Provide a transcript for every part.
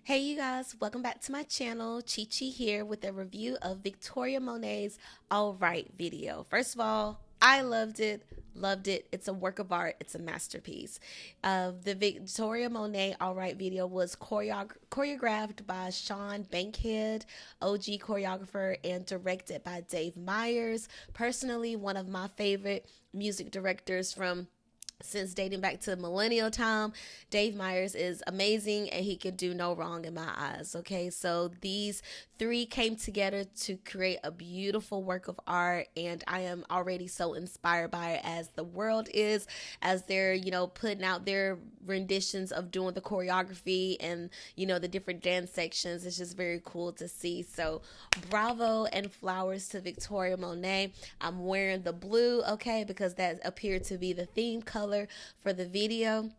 Hey you guys, welcome back to my channel. Chi Chi here with a review of Victoria Monet's All Right video. First of all, I loved it. Loved it. It's a work of art. It's a masterpiece. The Victoria Monet All Right video was choreographed by Sean Bankhead, OG choreographer, and directed by Dave Meyers. Personally, one of my favorite music directors from since dating back to millennial time. Dave Meyers is amazing and he can do no wrong in my eyes. Okay, so these three came together to create a beautiful work of art, and I am already so inspired by it, as the world is, as they're putting out their renditions of doing the choreography and the different dance sections. It's just very cool to see. So bravo and flowers to Victoria Monet. I'm wearing the blue, okay, because that appeared to be the theme color for the video.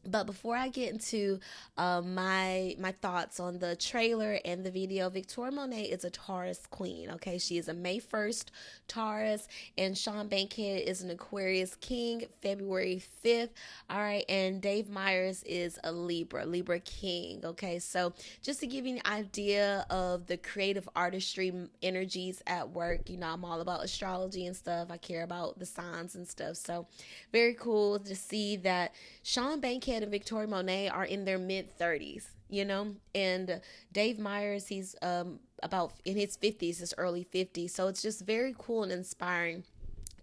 But before I get into my thoughts on the trailer and the video, Victoria Monet is a Taurus queen. Okay, she is a May 1st Taurus, and Sean Bankhead is an Aquarius king, February 5th. All right, and Dave Meyers is a Libra king. Okay, so just to give you an idea of the creative artistry energies at work, I'm all about astrology and stuff. I care about the signs and stuff. So very cool to see that Sean Bankhead and Victoria Monet are in their mid 30s, and Dave Meyers, he's about in his 50s, his early 50s. So it's just very cool and inspiring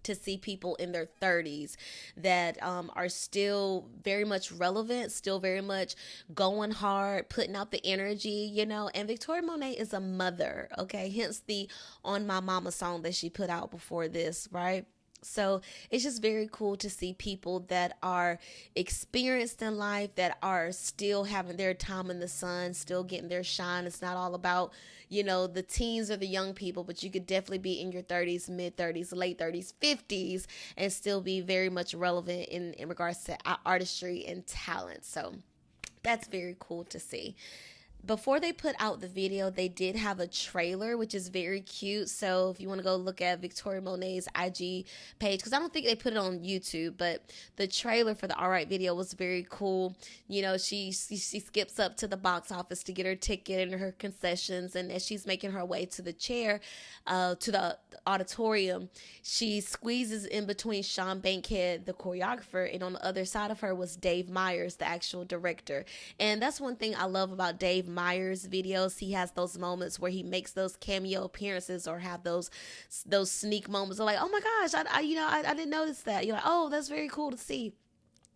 to see people in their 30s that are still very much relevant, still very much going hard, putting out the energy, And Victoria Monet is a mother, okay? Hence the On My Mama song that she put out before this, right? So it's just very cool to see people that are experienced in life, that are still having their time in the sun, still getting their shine. It's not all about, the teens or the young people, but you could definitely be in your 30s, mid 30s, late 30s, 50s, and still be very much relevant in regards to artistry and talent. So that's very cool to see. Before they put out the video, they did have a trailer, which is very cute. So if you want to go look at Victoria Monet's IG page, because I don't think they put it on YouTube, but the trailer for the All Right video was very cool. She skips up to the box office to get her ticket and her concessions, and as she's making her way to the chair, to the auditorium, she squeezes in between Sean Bankhead, the choreographer, and on the other side of her was Dave Meyers, the actual director. And that's one thing I love about Dave Meyers videos. He has those moments where he makes those cameo appearances, or have those sneak moments of like, oh my gosh, I didn't notice that. You're like, oh, that's very cool to see.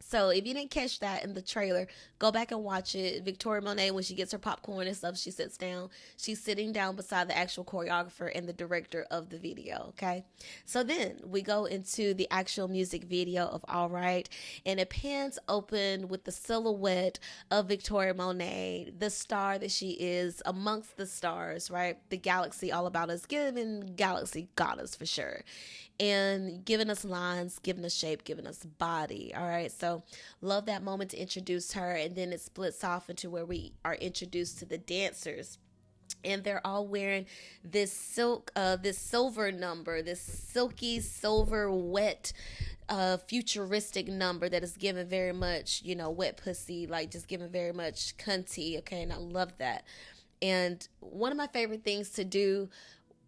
So if you didn't catch that in the trailer, go back and watch it. Victoria Monet, when she gets her popcorn and stuff, she sits down. She's sitting down beside the actual choreographer and the director of the video, okay? So then we go into the actual music video of All Right, and it pans open with the silhouette of Victoria Monet, the star that she is amongst the stars, right? The galaxy all about us, giving galaxy goddess for sure, and giving us lines, giving us shape, giving us body. All right, so love that moment to introduce her, and then it splits off into where we are introduced to the dancers, and they're all wearing this silver number, this silky silver wet futuristic number that is given very much, wet pussy, like just given very much cunty, okay? And I love that. And one of my favorite things to do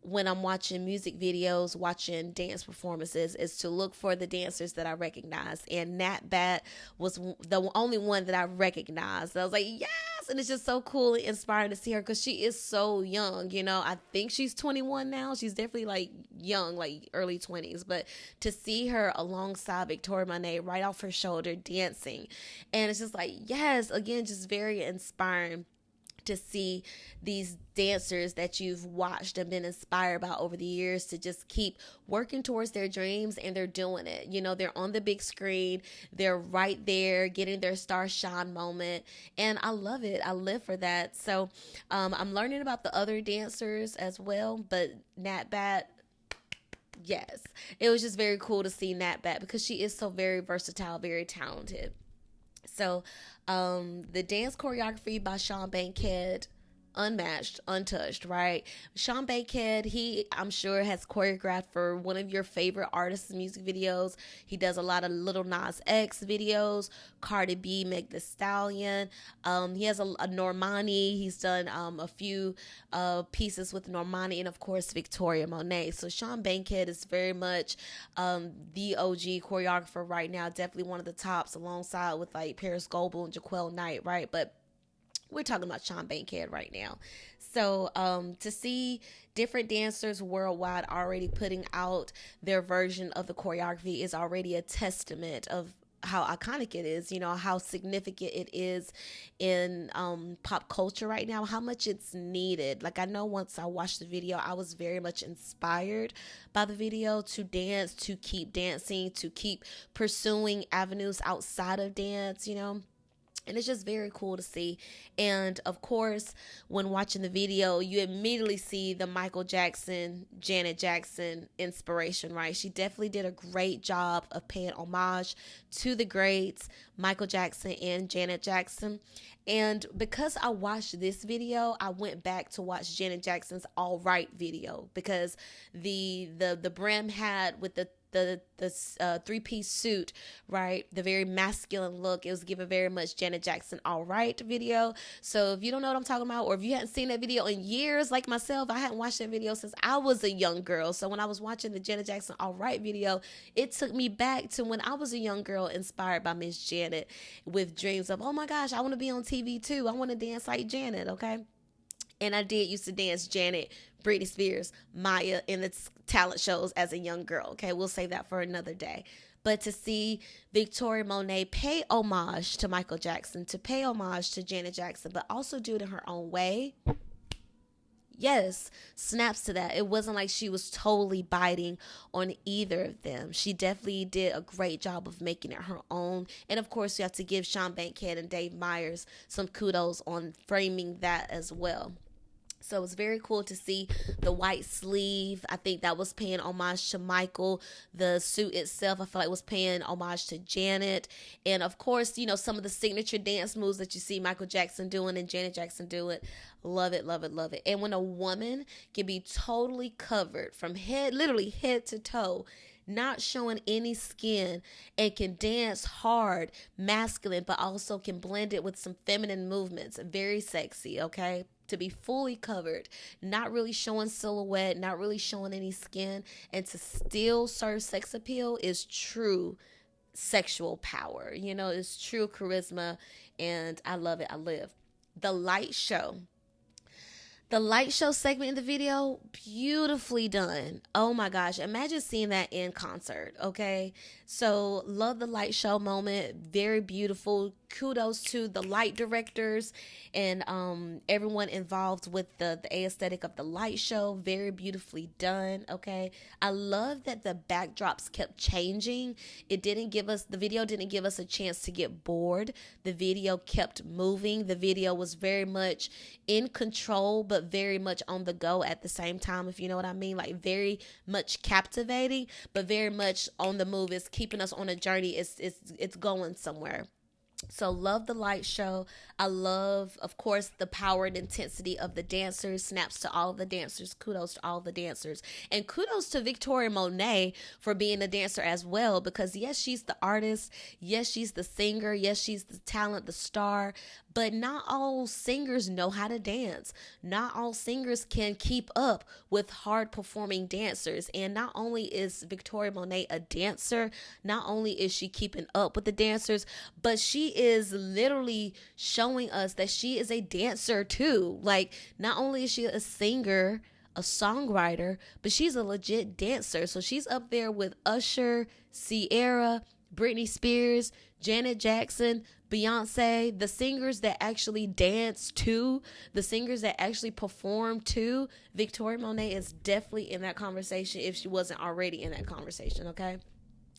when I'm watching music videos, watching dance performances, is to look for the dancers that I recognize. And Nat Bat was the only one that I recognized. I was like, yes! And it's just so cool and inspiring to see her, because she is so young. I think she's 21 now. She's definitely like young, like early 20s. But to see her alongside Victoria Monet right off her shoulder dancing, and it's just like, yes, again, just very inspiring to see these dancers that you've watched and been inspired by over the years to just keep working towards their dreams, and they're doing it. They're on the big screen, they're right there getting their star shine moment, and I love it. I live for that. So I'm learning about the other dancers as well, but Nat Bat, yes, it was just very cool to see Nat Bat, because she is so very versatile, very talented. So the dance choreography by Sean Bankhead, unmatched, untouched, right? Sean Bankhead, I'm sure has choreographed for one of your favorite artists' music videos. He does a lot of Lil Nas X videos, Cardi B, Meg Thee Stallion. He has a Normani. He's done a few pieces with Normani, and of course Victoria Monet. So Sean Bankhead is very much the OG choreographer right now. Definitely one of the tops, alongside with like Paris Goebel and Jaquel Knight, right? But we're talking about Sean Bankhead right now. So to see different dancers worldwide already putting out their version of the choreography is already a testament of how iconic it is, you know, how significant it is in pop culture right now, how much it's needed. Like, I know once I watched the video, I was very much inspired by the video to dance, to keep dancing, to keep pursuing avenues outside of dance, you know. And it's just very cool to see. And of course, when watching the video, you immediately see the Michael Jackson, Janet Jackson inspiration, right? She definitely did a great job of paying homage to the greats, Michael Jackson and Janet Jackson. And because I watched this video, I went back to watch Janet Jackson's All Right video, because the brim hat with the three-piece suit, right? The very masculine look. It was given very much Janet Jackson All Right video. So if you don't know what I'm talking about, or if you hadn't seen that video in years like myself, I hadn't watched that video since I was a young girl. So when I was watching the Janet Jackson All Right video, it took me back to when I was a young girl inspired by Miss Janet, with dreams of, oh my gosh, I want to be on TV too. I want to dance like Janet, okay? And I did used to dance Janet, Britney Spears, Maya in the talent shows as a young girl. Okay, we'll save that for another day. But to see Victoria Monet pay homage to Michael Jackson, to pay homage to Janet Jackson, but also do it in her own way, yes, snaps to that. It wasn't like she was totally biting on either of them. She definitely did a great job of making it her own. And of course, you have to give Sean Bankhead and Dave Meyers some kudos on framing that as well. So it was very cool to see the white sleeve. I think that was paying homage to Michael. The suit itself, I feel like, was paying homage to Janet. And of course, you know, some of the signature dance moves that you see Michael Jackson doing and Janet Jackson doing. Love it, love it, love it. And when a woman can be totally covered from literally head to toe, not showing any skin, and can dance hard, masculine, but also can blend it with some feminine movements, very sexy, okay? To be fully covered, not really showing silhouette, not really showing any skin, and to still serve sex appeal is true sexual power. You know, it's true charisma, and I love it. I live. The light show. The light show segment in the video, beautifully done. Oh my gosh, imagine seeing that in concert, okay? So, love the light show moment, very beautiful. Kudos to the light directors and everyone involved with the aesthetic of the light show. Very beautifully done, okay? I love that the backdrops kept changing. The video didn't give us a chance to get bored. The video kept moving. The video was very much in control, but very much on the go at the same time, if you know what I mean. Like, very much captivating, but very much on the move. It's keeping us on a journey. It's going somewhere. So love the light show. I love, of course, the power and intensity of the dancers. Snaps to all of the dancers. Kudos to all of the dancers. And kudos to Victoria Monet for being a dancer as well, because yes, she's the artist. Yes, she's the singer. Yes, she's the talent, the star. But not all singers know how to dance. Not all singers can keep up with hard performing dancers. And not only is Victoria Monet a dancer, not only is she keeping up with the dancers, but she is literally showing us that she is a dancer too. Like, not only is she a singer, a songwriter, but she's a legit dancer. So she's up there with Usher, Ciara, Britney Spears, Janet Jackson, Beyonce, the singers that actually dance to, the singers that actually perform to. Victoria Monet is definitely in that conversation if she wasn't already in that conversation, okay?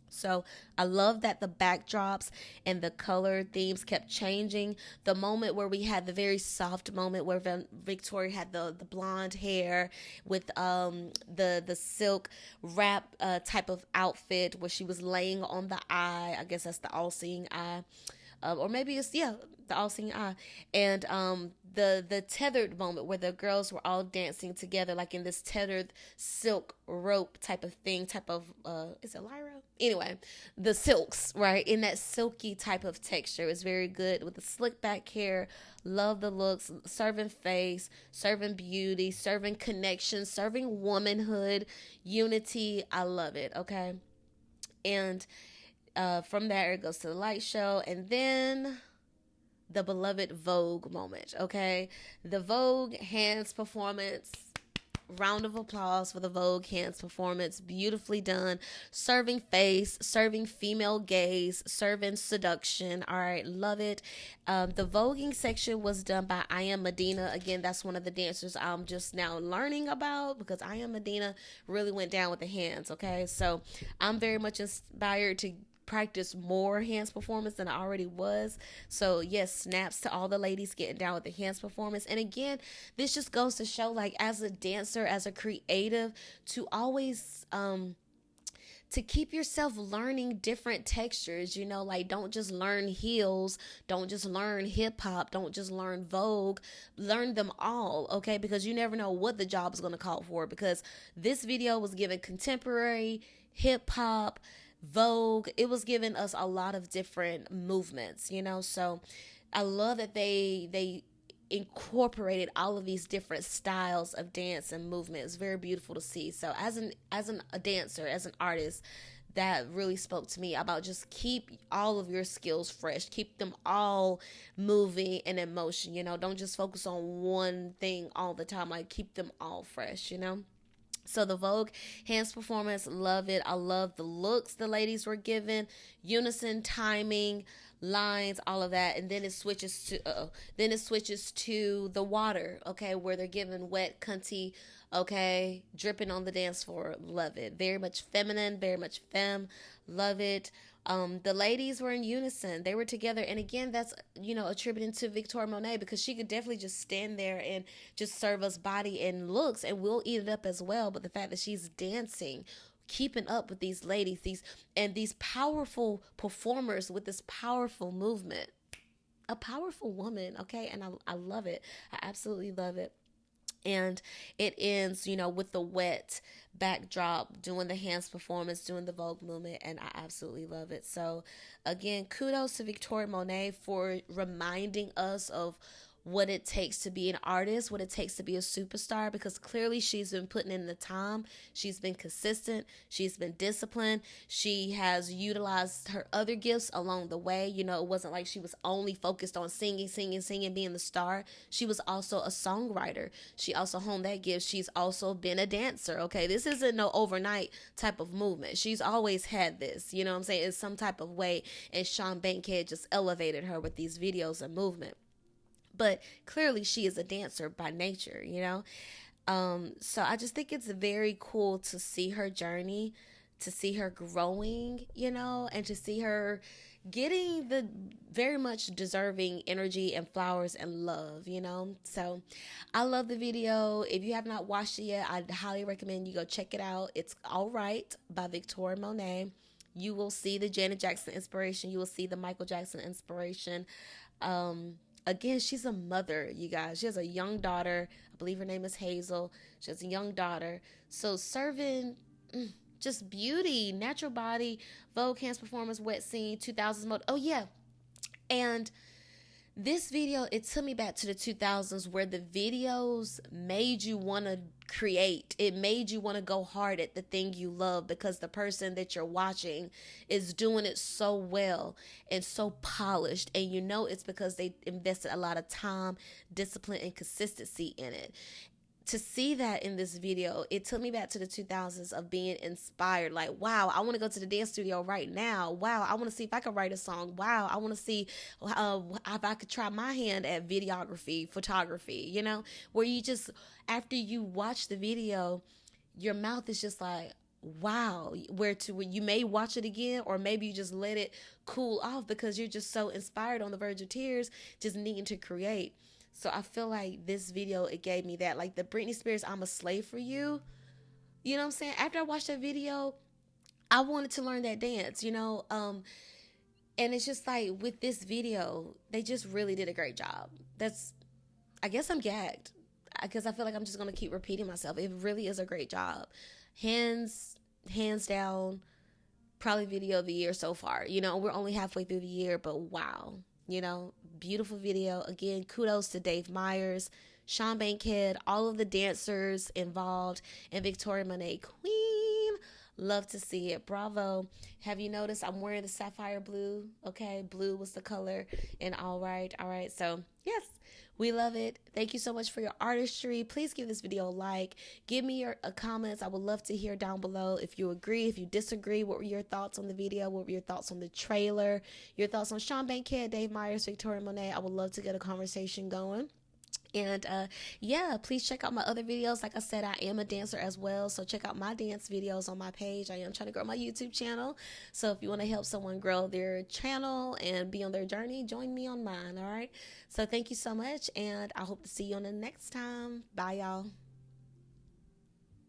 So I love that the backdrops and the color themes kept changing. The moment where we had the very soft moment where Victoria had the blonde hair with the silk wrap type of outfit where she was laying on the eye. I guess that's the all-seeing eye. Or maybe it's, the all-seeing eye. And the tethered moment where the girls were all dancing together, like in this tethered silk rope type of thing, type of is it lyra? Anyway, the silks, right? In that silky type of texture. It's very good with the slick back hair. Love the looks, serving face, serving beauty, serving connection, serving womanhood, unity. I love it. Okay. And from there it goes to the light show, and then the beloved Vogue moment. Okay, the Vogue hands performance. Round of applause for the Vogue hands performance. Beautifully done. Serving face, serving female gaze, serving seduction. All right, love it. The voguing section was done by I Am Medina. Again, that's one of the dancers I'm just now learning about, because I Am Medina really went down with the hands. Okay, so I'm very much inspired to practice more hands performance than I already was. So yes, snaps to all the ladies getting down with the hands performance. And again, this just goes to show, like, as a dancer, as a creative, to always to keep yourself learning different textures, you know, like, don't just learn heels, don't just learn hip hop, don't just learn Vogue, learn them all, okay? Because you never know what the job is going to call for, because this video was given contemporary, hip hop, Vogue. It was giving us a lot of different movements, you know. So I love that they incorporated all of these different styles of dance and movement. It's very beautiful to see. So as a dancer, as an artist, that really spoke to me about just keep all of your skills fresh, keep them all moving and in motion, you know. Don't just focus on one thing all the time, like keep them all fresh, you know. So the Vogue hands performance, love it. I love the looks the ladies were given, unison, timing, lines, all of that. And then it switches to the water, okay, where they're given wet, cunty, okay, dripping on the dance floor. Love it. Very much feminine, very much femme. Love it. The ladies were in unison. They were together. And again, that's, you know, attributing to Victoria Monet, because she could definitely just stand there and just serve us body and looks, and we'll eat it up as well. But the fact that she's dancing, keeping up with these ladies, these powerful performers with this powerful movement, a powerful woman, okay? And I love it. I absolutely love it. And it ends, you know, with the wet backdrop, doing the hands performance, doing the Vogue movement, and I absolutely love it. So again, kudos to Victoria Monet for reminding us of what it takes to be an artist, what it takes to be a superstar, because clearly she's been putting in the time. She's been consistent. She's been disciplined. She has utilized her other gifts along the way. You know, it wasn't like she was only focused on singing, being the star. She was also a songwriter. She also honed that gift. She's also been a dancer. Okay, this isn't no overnight type of movement. She's always had this, you know what I'm saying, in some type of way. And Sean Bankhead just elevated her with these videos and movement. But clearly she is a dancer by nature, you know. So I just think it's very cool to see her journey, to see her growing, you know, and to see her getting the very much deserving energy and flowers and love, you know. So I love the video. If you have not watched it yet, I highly recommend you go check it out. It's All Right by Victoria Monet. You will see the Janet Jackson inspiration. You will see the Michael Jackson inspiration. Again, she's a mother, you guys. She has a young daughter. I believe her name is Hazel. She has a young daughter. So serving just beauty, natural body, Vogue hands performance, wet scene, 2000s mode. Oh, yeah. And this video, it took me back to the 2000s, where the videos made you want to create. It made you want to go hard at the thing you love, because the person that you're watching is doing it so well and so polished. And you know it's because they invested a lot of time, discipline, and consistency in it. To see that in this video, it took me back to the 2000s of being inspired. Like, wow, I want to go to the dance studio right now. Wow, I want to see if I could write a song. Wow, I want to see if I could try my hand at videography, photography, you know, where you just, after you watch the video, your mouth is just like, wow, where you may watch it again, or maybe you just let it cool off because you're just so inspired, on the verge of tears, just needing to create. So I feel like this video, it gave me that. Like the Britney Spears, I'm a slave for you. You know what I'm saying? After I watched that video, I wanted to learn that dance, you know? And it's just like with this video, they just really did a great job. I guess I'm gagged because I feel like I'm just gonna keep repeating myself. It really is a great job, hands down. Probably video of the year so far. You know, we're only halfway through the year, but wow, you know, beautiful video. Again, kudos to Dave Meyers, Sean Bankhead, all of the dancers involved, and Victoria Monet Queen. Love to see it. Bravo. Have you noticed I'm wearing the sapphire blue? Okay, blue was the color. And all right. So, yes, we love it. Thank you so much for your artistry. Please give this video a like. Give me your comments. I would love to hear down below if you agree, if you disagree. What were your thoughts on the video? What were your thoughts on the trailer? Your thoughts on Sean Bankhead, Dave Meyers, Victoria Monet? I would love to get a conversation going. And yeah, please check out my other videos. Like I said, I am a dancer as well, so check out my dance videos on my page. I am trying to grow my YouTube channel, so if you want to help someone grow their channel and be on their journey, join me on mine. All right, so thank you so much, and I hope to see you on the next time. Bye, y'all.